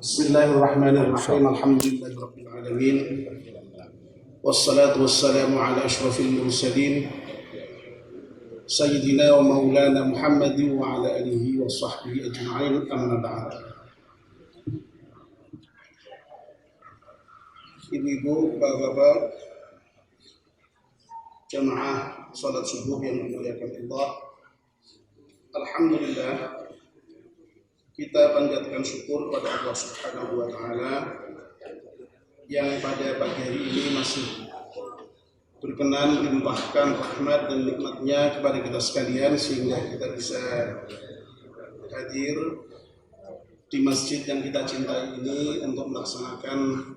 Bismillahirrahmanirrahim. Alhamdulillahirabbil alamin. Wassalatu wassalamu ala asyrafil mursalin sayyidina wa maulana Muhammadin wa ala alihi wa sahbihi ajma'in. Amma ba'd. Ibu-ibu, bapak-bapak, jamaah salat subuh yang dimuliakan Allah. Alhamdulillah, kita panjatkan syukur pada Allah Subhanahu wa Ta'ala yang pada pagi hari ini masih berkenan melimpahkan rahmat dan nikmatnya kepada kita sekalian sehingga kita bisa hadir di masjid yang kita cintai ini untuk melaksanakan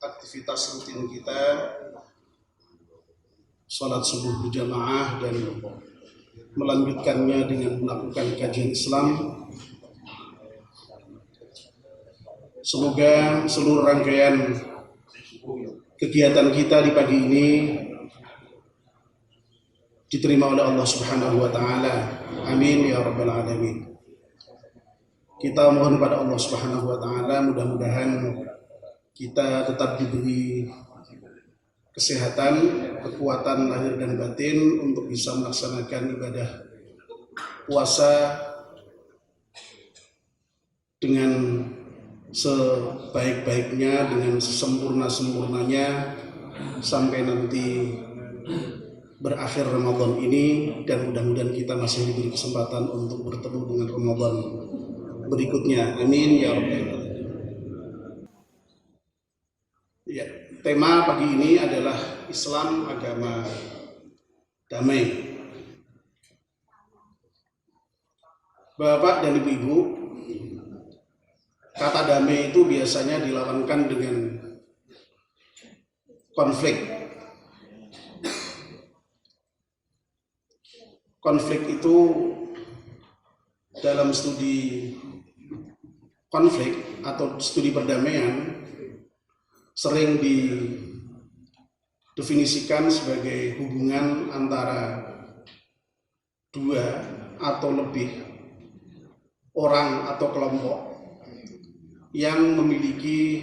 aktivitas rutin kita, sholat subuh berjamaah dan melanjutkannya dengan melakukan kajian Islam. Semoga seluruh rangkaian kegiatan kita di pagi ini diterima oleh Allah Subhanahu wa Ta'ala. Amin ya rabbal alamin. Kita mohon pada Allah Subhanahu wa Ta'ala, mudah-mudahan kita tetap diberi kesehatan, kekuatan lahir dan batin untuk bisa melaksanakan ibadah puasa dengan sebaik-baiknya, dengan sesempurna-sempurnanya sampai nanti berakhir Ramadan ini, dan mudah-mudahan kita masih diberi kesempatan untuk bertemu dengan Ramadan berikutnya. Amin ya rabbal alamin. Ya, tema pagi ini adalah Islam agama damai. Bapak dan ibu-ibu, kata damai itu biasanya dilawankan dengan konflik. Konflik itu dalam studi konflik atau studi perdamaian sering didefinisikan sebagai hubungan antara dua atau lebih orang atau kelompok yang memiliki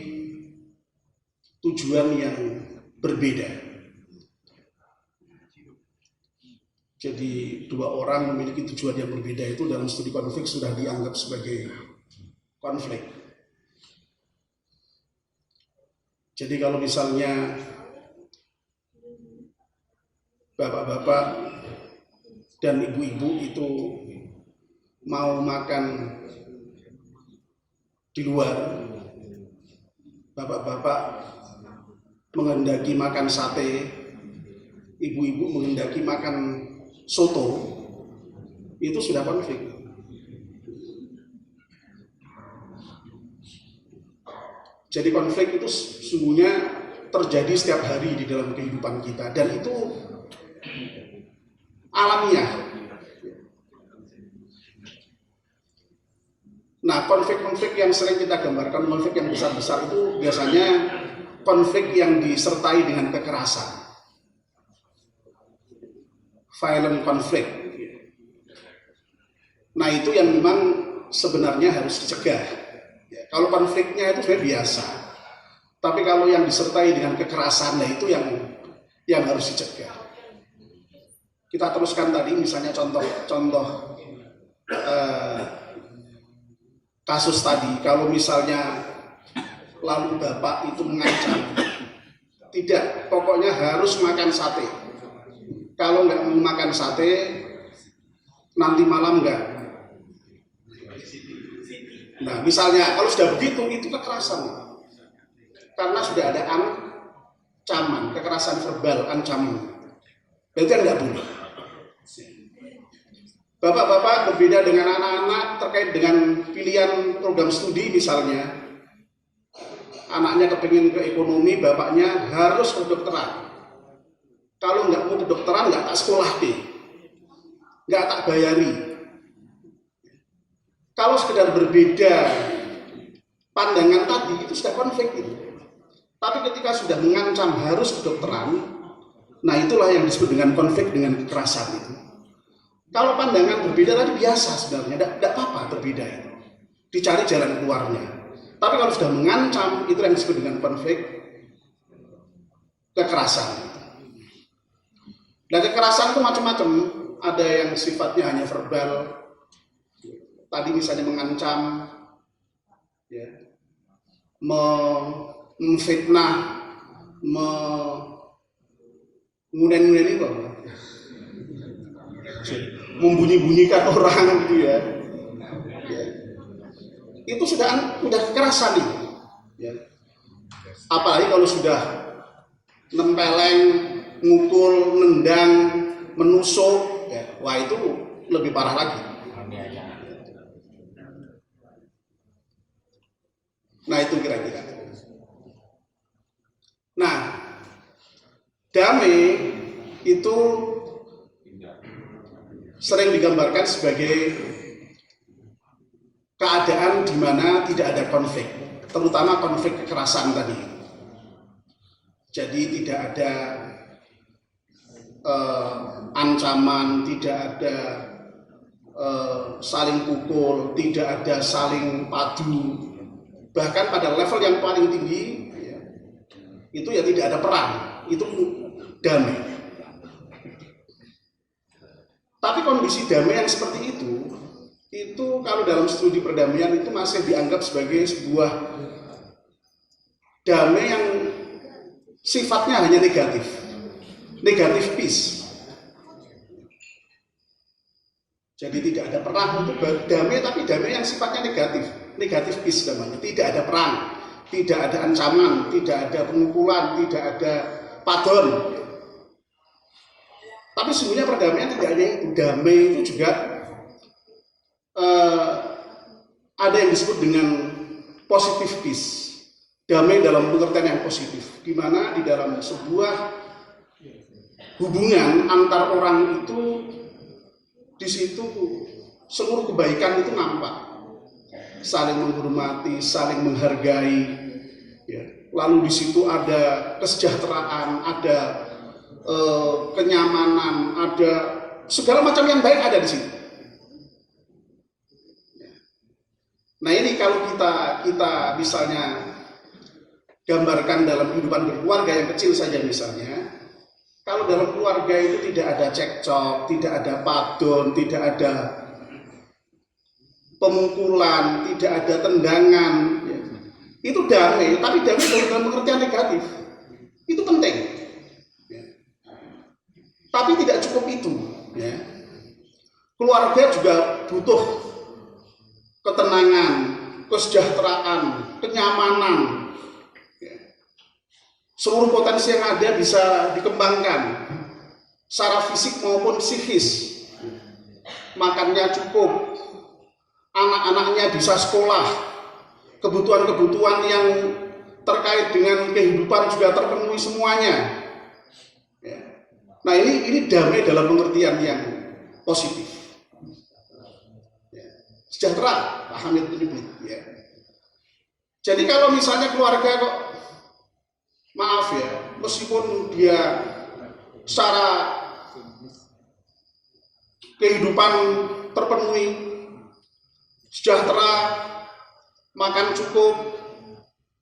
tujuan yang berbeda. Jadi dua orang memiliki tujuan yang berbeda itu dalam studi konflik sudah dianggap sebagai konflik. Jadi kalau misalnya bapak-bapak dan ibu-ibu itu mau makan di luar, bapak-bapak menghendaki makan sate, ibu-ibu menghendaki makan soto, itu sudah konflik. Jadi konflik itu sesungguhnya terjadi setiap hari di dalam kehidupan kita, dan itu alamiah. Nah, konflik-konflik yang sering kita gambarkan, konflik yang besar-besar itu biasanya konflik yang disertai dengan kekerasan. Violent conflict. Nah, itu yang memang sebenarnya harus dicegah. Ya, kalau konfliknya itu sebenarnya biasa, tapi kalau yang disertai dengan kekerasan, nah itu yang harus dicegah. Kita teruskan tadi, misalnya contoh kasus tadi, kalau misalnya lalu bapak itu mengancam, tidak, pokoknya harus makan sate. Kalau nggak mau makan sate, nanti malam nggak. Nah, misalnya kalau sudah begitu, itu kekerasan. Karena sudah ada ancaman, kekerasan verbal, ancaman. Berarti nggak boleh. Bapak-bapak berbeda dengan anak-anak terkait dengan pilihan program studi misalnya. Anaknya kepingin ke ekonomi, bapaknya harus kedokteran. Kalau nggak mau kedokteran, nggak tak sekolah deh, nggak tak bayari. Kalau sekedar berbeda pandangan tadi, itu sudah konflik itu. Tapi ketika sudah mengancam harus kedokteran, nah itulah yang disebut dengan konflik dengan kekerasan itu. Kalau pandangan berbeda tadi biasa sebenarnya, tidak apa-apa berbeda itu. Dicari jalan keluarnya. Tapi kalau sudah mengancam, itu yang disebut dengan konflik kekerasan. Nah, kekerasan itu macam-macam. Ada yang sifatnya hanya verbal, tadi misalnya mengancam, ya, memfitnah, mengunen-ngunen itu, membunyi-bunyikan orang gitu ya. Itu sudah kekerasan nih. Ya. Apalagi kalau sudah nempeleng, ngukul, nendang, menusuk, ya, wah itu lebih parah lagi. Nah itu kira-kira. Nah, damai itu sering digambarkan sebagai keadaan di mana tidak ada konflik, terutama konflik kekerasan tadi. Jadi tidak ada ancaman, tidak ada saling pukul, tidak ada saling padu. Bahkan pada level yang paling tinggi, ya, itu ya tidak ada perang, itu damai. Tapi kondisi damai yang seperti itu kalau dalam studi perdamaian itu masih dianggap sebagai sebuah damai yang sifatnya hanya negatif peace. Jadi tidak ada perang, itu damai, tapi damai yang sifatnya negatif peace namanya. Tidak ada perang, tidak ada ancaman, tidak ada pemukulan, tidak ada padon. Tapi sebenarnya perdamaian tidak hanya itu. Damai itu juga ada yang disebut dengan positive peace. Damai dalam pengertian yang positif, di mana di dalam sebuah hubungan antar orang itu, di situ seluruh kebaikan itu nampak, saling menghormati, saling menghargai, ya. Lalu di situ ada kesejahteraan, ada kenyamanan, ada segala macam yang baik ada di situ. Nah ini kalau kita misalnya gambarkan dalam kehidupan berkeluarga yang kecil saja misalnya. Kalau dalam keluarga itu tidak ada cekcok, tidak ada padon, tidak ada pemukulan, tidak ada tendangan, ya. Itu damai, tapi damai dalam pengertian negatif. Itu penting. Ya. Tapi tidak cukup itu. Ya. Keluarga juga butuh ketenangan, kesejahteraan, kenyamanan. Seluruh potensi yang ada bisa dikembangkan secara fisik maupun psikis. Makannya cukup, anak-anaknya bisa sekolah, kebutuhan-kebutuhan yang terkait dengan kehidupan juga terpenuhi semuanya. Nah ini damai dalam pengertian yang positif. Sejahtera, paham itu ya. Jadi kalau misalnya keluarga kok, maaf ya, meskipun dia secara kehidupan terpenuhi, sejahtera, makan cukup,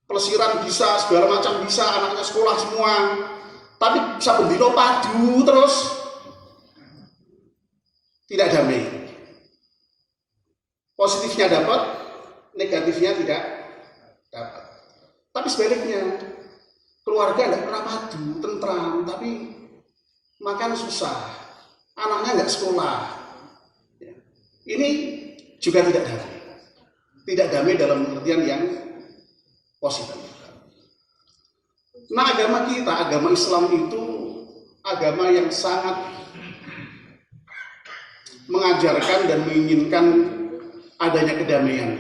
pelesiran bisa, segala macam bisa, anaknya sekolah semua, tapi bisa bendino padu terus, tidak damai. Positifnya dapat, negatifnya tidak dapat. Tapi sebaliknya, keluarga tidak pernah padu, tentram, tapi makan susah, anaknya nggak sekolah. Ini juga tidak damai. Tidak damai dalam pengertian yang positif. Nah, agama kita, agama Islam itu agama yang sangat mengajarkan dan menginginkan adanya kedamaian.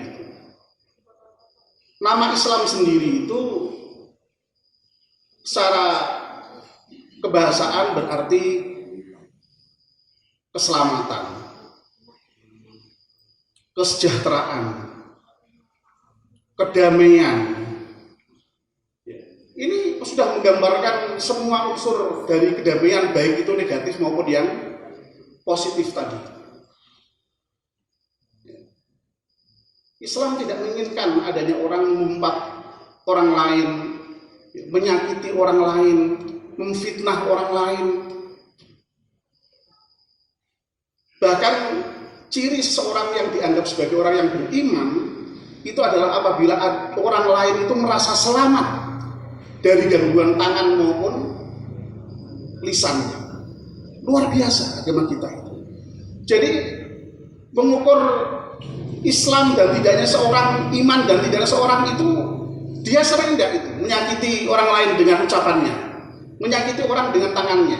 Nama Islam sendiri itu secara kebahasaan berarti keselamatan, kesejahteraan, kedamaian. Ini sudah menggambarkan semua unsur dari kedamaian, baik itu negatif maupun yang positif tadi. Islam tidak menginginkan adanya orang mengumpat orang lain, menyakiti orang lain, memfitnah orang lain. Bahkan ciri seseorang yang dianggap sebagai orang yang beriman itu adalah apabila orang lain itu merasa selamat dari gangguan tangan maupun lisannya. Luar biasa agama kita itu. Jadi mengukur Islam dan tidaknya seorang, iman dan tidaknya seorang itu, dia sering tidak itu menyakiti orang lain dengan ucapannya, menyakiti orang dengan tangannya.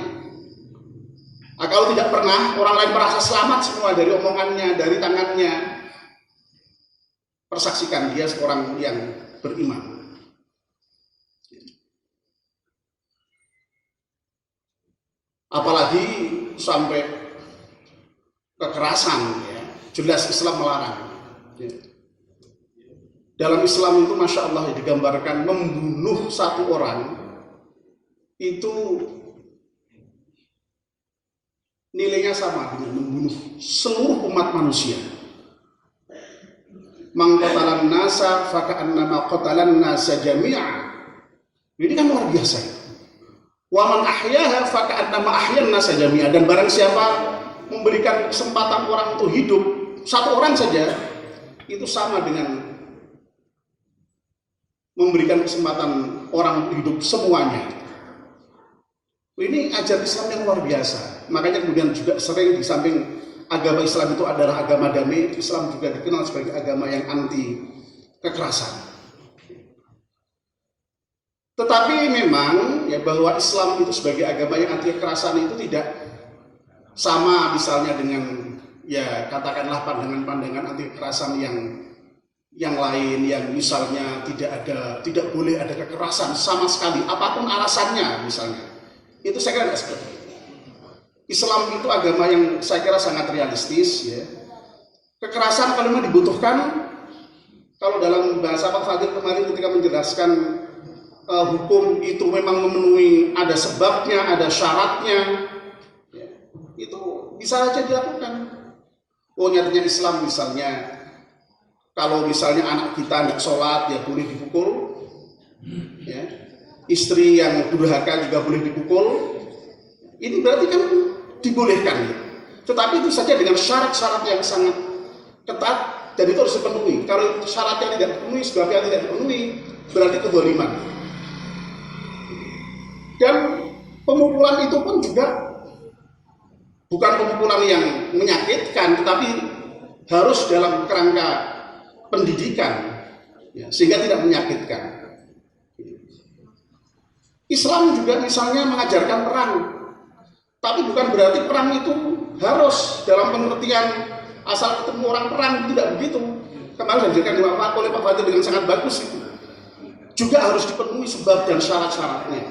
Nah, kalau tidak pernah orang lain merasa selamat semua dari omongannya, dari tangannya, persaksikan dia seorang yang beriman. Apalagi sampai kekerasan, ya. Jelas Islam melarang. Dalam Islam itu Masya Allah digambarkan membunuh satu orang itu nilainya sama dengan membunuh seluruh umat manusia. Man qatalan nasa faka'annama qatalan nasa jami'a. Ini kan luar biasa. Wa man ahyaha faka'annama ahyan nasa jami'a. Dan barang siapa memberikan kesempatan orang untuk hidup, satu orang saja, itu sama dengan memberikan kesempatan orang hidup semuanya. Ini ajaran Islam yang luar biasa. Makanya kemudian juga sering di samping agama Islam itu adalah agama damai, Islam juga dikenal sebagai agama yang anti kekerasan. Tetapi memang ya bahwa Islam itu sebagai agama yang anti kekerasan itu tidak sama misalnya dengan ya katakanlah pandangan-pandangan anti kekerasan yang lain yang misalnya tidak boleh ada kekerasan sama sekali apapun alasannya misalnya. Itu saya kira tidak seperti itu. Islam itu agama yang saya kira sangat realistis ya. Kekerasan kalau memang dibutuhkan, kalau dalam bahasa Pak Fadil kemarin ketika menjelaskan hukum itu memang memenuhi ada sebabnya, ada syaratnya ya, itu bisa saja dilakukan. Oh nyatanya Islam misalnya kalau misalnya anak kita tidak sholat ya boleh dipukul ya. Istri yang durhaka juga boleh dipukul. Ini berarti kan dibolehkan. Tetapi itu saja dengan syarat-syarat yang sangat ketat dan itu harus dipenuhi. Kalau syaratnya tidak dipenuhi, sebabnya tidak dipenuhi, berarti kezaliman. Dan pemukulan itu pun juga bukan pemukulan yang menyakitkan, tetapi harus dalam kerangka pendidikan, ya, sehingga tidak menyakitkan. Islam juga misalnya mengajarkan perang, tapi bukan berarti perang itu harus dalam pengertian asal ketemu orang perang, tidak begitu. Kemarin dijelaskan oleh Pak Fadil dengan sangat bagus itu. Juga harus dipenuhi sebab dan syarat-syaratnya.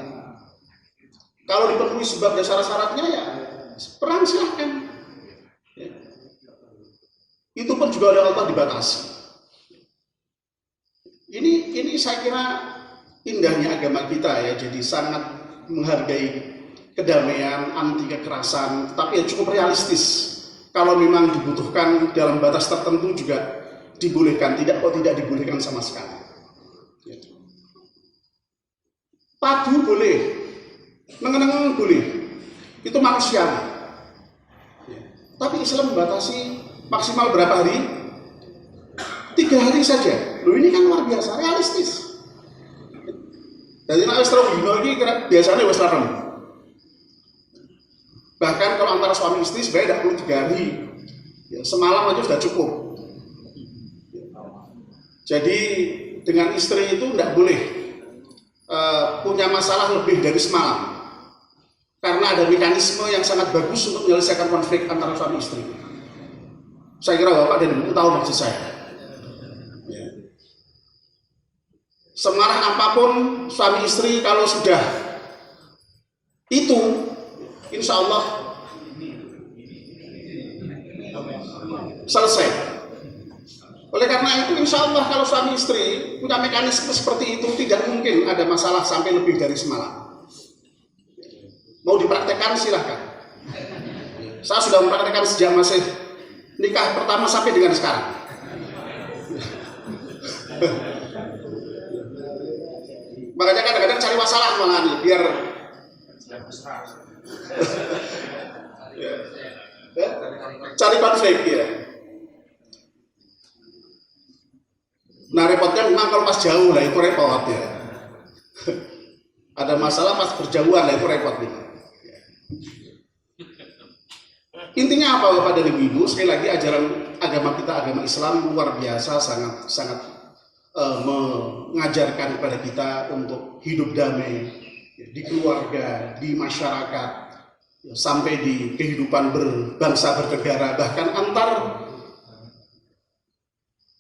Kalau dipenuhi sebab dan syarat-syaratnya ya perang silahkan. Ya. Itu pun juga oleh Allah dibatasi. Ini saya kira indahnya agama kita ya, jadi sangat menghargai kedamaian, anti kekerasan, tapi ya cukup realistis. Kalau memang dibutuhkan dalam batas tertentu juga dibolehkan, tidak dibolehkan sama sekali. Padu boleh, nengen-nengen boleh, itu manusiawi. Tapi Islam membatasi maksimal berapa hari? 3 hari saja. Loh ini kan luar biasa, realistis. Jadi nek wis terus iki biasanya wis larang. Bahkan kalau antara suami istri sebenarnya tidak perlu 3 hari. Ya, semalam aja sudah cukup. Jadi dengan istri itu tidak boleh punya masalah lebih dari semalam. Karena ada mekanisme yang sangat bagus untuk menyelesaikan konflik antara suami istri. Saya kira Bapak dan Ibu tahu maksud saya. Ya. Semarah apapun suami istri kalau sudah itu, insya Allah selesai. Oleh karena itu insya Allah kalau suami istri punya mekanisme seperti itu tidak mungkin ada masalah sampai lebih dari semalam. Mau dipraktekkan silahkan. Saya sudah mempraktekkan sejak masih nikah pertama sampai dengan sekarang. Makanya kadang-kadang cari masalah malah nih, biar cari konflik ya. Nah repotnya memang kalau pas jauh lah itu repot ya. Ada masalah pas berjauhan lah itu repot nih. Intinya apa Bapak dan Ibu? Sekali lagi ajaran agama kita, agama Islam luar biasa, sangat mengajarkan kepada kita untuk hidup damai di keluarga, di masyarakat, sampai di kehidupan berbangsa bernegara, bahkan antar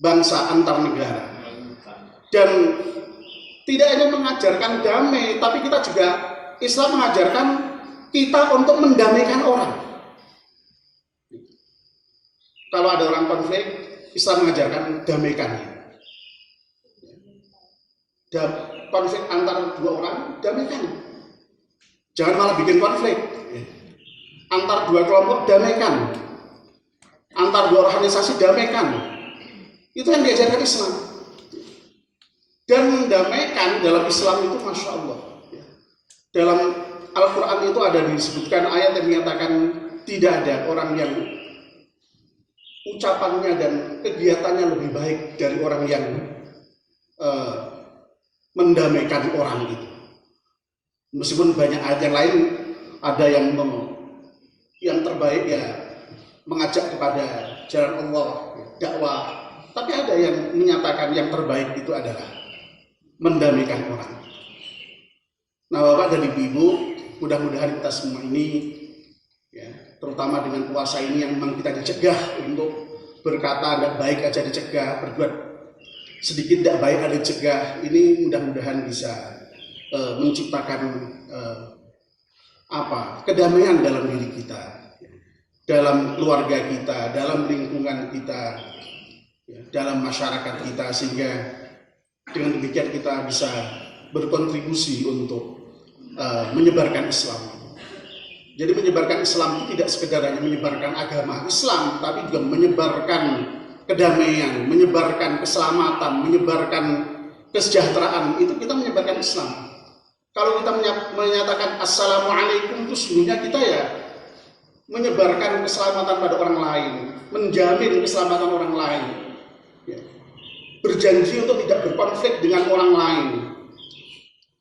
bangsa, antar negara. Dan tidak hanya mengajarkan damai, tapi kita juga, Islam mengajarkan kita untuk mendamaikan orang. Kalau ada orang konflik, Islam mengajarkan damaikan. Konflik antar dua orang, damaikan. Jangan malah bikin konflik. Antar dua kelompok, damaikan. Antar dua organisasi, damaikan. Itu yang diajarkan Islam. Dan mendamaikan dalam Islam itu Masya Allah. Dalam Al-Quran itu ada disebutkan ayat yang menyatakan tidak ada orang yang ucapannya dan kegiatannya lebih baik dari orang yang mendamaikan orang itu. Meskipun banyak ayat yang lain ada yang terbaik ya mengajak kepada jalan Allah, dakwah. Tapi ada yang menyatakan yang terbaik itu adalah mendamaikan orang. Nah Bapak dan Ibu, mudah-mudahan kita semua ini ya, terutama dengan puasa ini yang memang kita dicegah untuk berkata tidak baik aja dicegah, berbuat sedikit tidak baik ada dicegah. Ini mudah-mudahan bisa menciptakan kedamaian dalam diri kita, dalam keluarga kita, dalam lingkungan kita, ya, dalam masyarakat kita, sehingga dengan demikian kita bisa berkontribusi untuk menyebarkan Islam. Jadi menyebarkan Islam itu tidak sekedar hanya menyebarkan agama Islam, tapi juga menyebarkan kedamaian, menyebarkan keselamatan, menyebarkan kesejahteraan. Itu kita menyebarkan Islam. Kalau kita menyatakan Assalamualaikum itu sesungguhnya kita ya menyebarkan keselamatan pada orang lain, menjamin keselamatan orang lain, ya. Berjanji untuk tidak berkonflik dengan orang lain.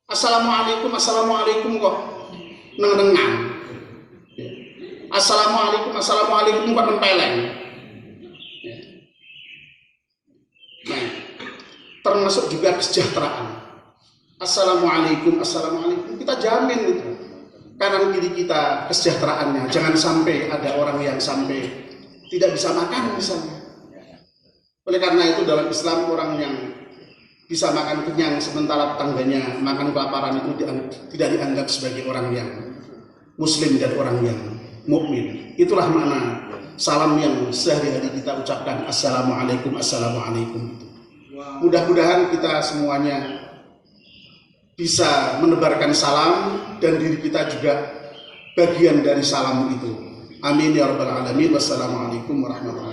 Assalamualaikum, assalamualaikum kok neng-nengan. Ya. Assalamualaikum, assalamualaikum kok nempeleng. Ya. Nah, termasuk juga kesejahteraan. Assalamualaikum, assalamualaikum, kita jamin itu kanan kiri kita kesejahteraannya. Jangan sampai ada orang yang sampai tidak bisa makan misalnya. Oleh karena itu dalam Islam orang yang bisa makan kenyang sementara tetangganya makan kelaparan itu tidak dianggap sebagai orang yang muslim dan orang yang mukmin. Itulah makna salam yang sehari-hari kita ucapkan Assalamualaikum, assalamualaikum. Mudah-mudahan kita semuanya bisa menebarkan salam dan diri kita juga bagian dari salam itu. Amin ya rabbal alamin. Wassalamualaikum warahmatullahi wabarakatuh.